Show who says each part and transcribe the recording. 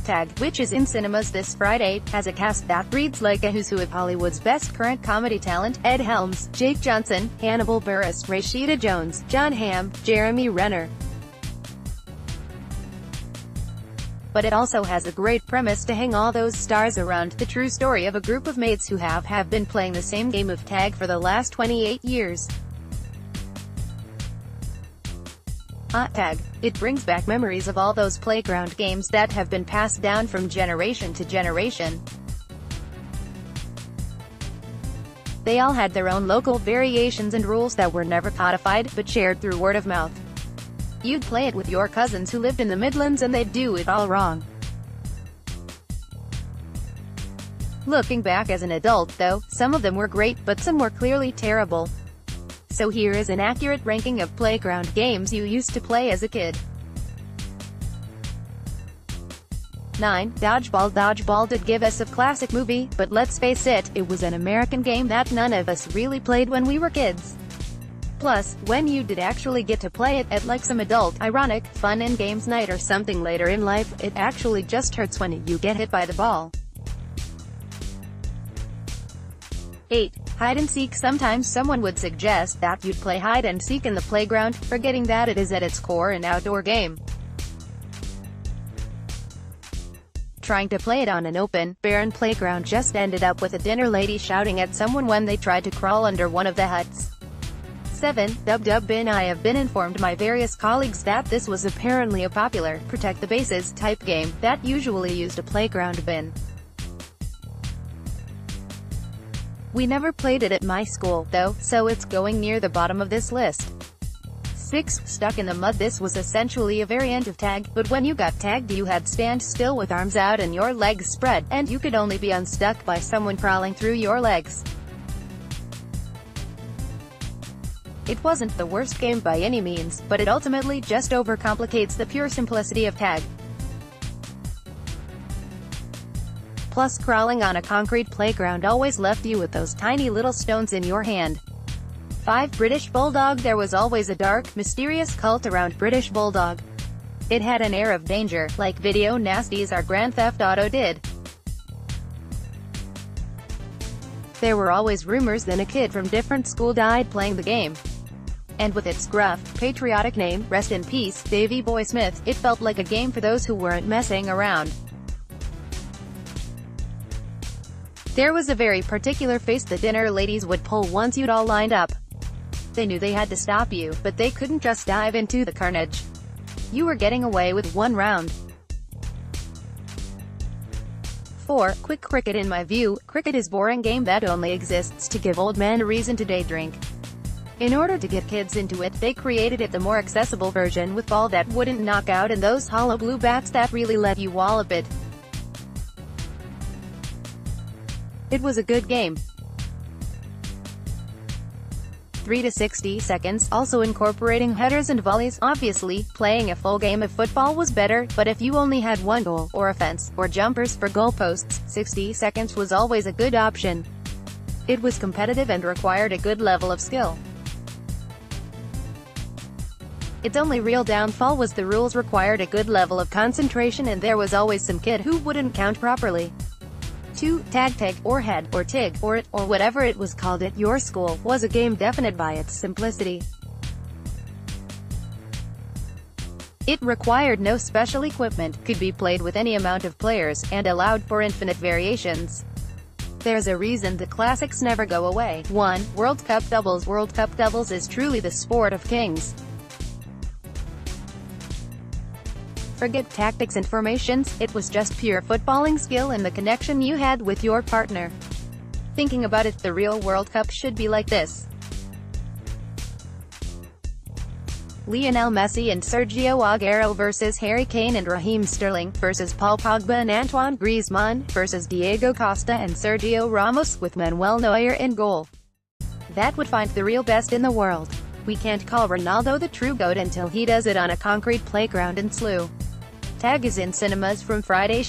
Speaker 1: Tag, which is in cinemas this Friday, has a cast that reads like a who's who of Hollywood's best current comedy talent: Ed Helms, Jake Johnson, Hannibal Buress, Rashida Jones, Jon Hamm, Jeremy Renner. But it also has a great premise to hang all those stars around: the true story of a group of mates who have been playing the same game of tag for the last 28 years. Tag. It brings back memories of all those playground games that have been passed down from generation to generation. They all had their own local variations and rules that were never codified, but shared through word of mouth. You'd play it with your cousins who lived in the Midlands and they'd do it all wrong. Looking back as an adult, though, some of them were great, but some were clearly terrible. So here is an accurate ranking of playground games you used to play as a kid. 9. Dodgeball. Dodgeball did give us a classic movie, but let's face it, it was an American game that none of us really played when we were kids. Plus, when you did actually get to play it, at like some adult, ironic, fun and games night or something later in life, it actually just hurts when you get hit by the ball. 8. Hide and seek. Sometimes someone would suggest that you'd play hide and seek in the playground, forgetting that it is at its core an outdoor game. Trying to play it on an open, barren playground just ended up with a dinner lady shouting at someone when they tried to crawl under one of the huts. 7. Dub bin. I have been informed by various colleagues that this was apparently a popular, protect the bases, type game, that usually used a playground bin. We never played it at my school, though, so it's going near the bottom of this list. 6. Stuck in the mud. This was essentially a variant of tag, but when you got tagged you had to stand still with arms out and your legs spread, and you could only be unstuck by someone crawling through your legs. It wasn't the worst game by any means, but it ultimately just overcomplicates the pure simplicity of tag. Plus, crawling on a concrete playground always left you with those tiny little stones in your hand. 5. British Bulldog. There was always a dark, mysterious cult around British Bulldog. It had an air of danger, like video nasties or Grand Theft Auto did. There were always rumors that a kid from different school died playing the game. And with its gruff, patriotic name, rest in peace, Davy Boy Smith, it felt like a game for those who weren't messing around. There was a very particular face the dinner ladies would pull once you'd all lined up. They knew they had to stop you, but they couldn't just dive into the carnage. You were getting away with one round. 4. Quick cricket. In my view, cricket is a boring game that only exists to give old men a reason to day drink. In order to get kids into it, they created it the more accessible version with ball that wouldn't knock out and those hollow blue bats that really let you wallop it. It was a good game. 3 to 60 seconds, also incorporating headers and volleys. Obviously, playing a full game of football was better, but if you only had one goal, or offense, or jumpers for goalposts, 60 seconds was always a good option. It was competitive and required a good level of skill. Its only real downfall was the rules required a good level of concentration and there was always some kid who wouldn't count properly. 2. Tag, or head, or tig, or it, or whatever it was called at your school, was a game defined by its simplicity. It required no special equipment, could be played with any amount of players, and allowed for infinite variations. There's a reason the classics never go away. 1. World Cup Doubles. World Cup Doubles is truly the sport of kings. Forget tactics and formations, it was just pure footballing skill and the connection you had with your partner. Thinking about it, the real World Cup should be like this. Lionel Messi and Sergio Aguero versus Harry Kane and Raheem Sterling, versus Paul Pogba and Antoine Griezmann, versus Diego Costa and Sergio Ramos, with Manuel Neuer in goal. That would find the real best in the world. We can't call Ronaldo the true GOAT until he does it on a concrete playground in Slough. Tag is in cinemas from Friday.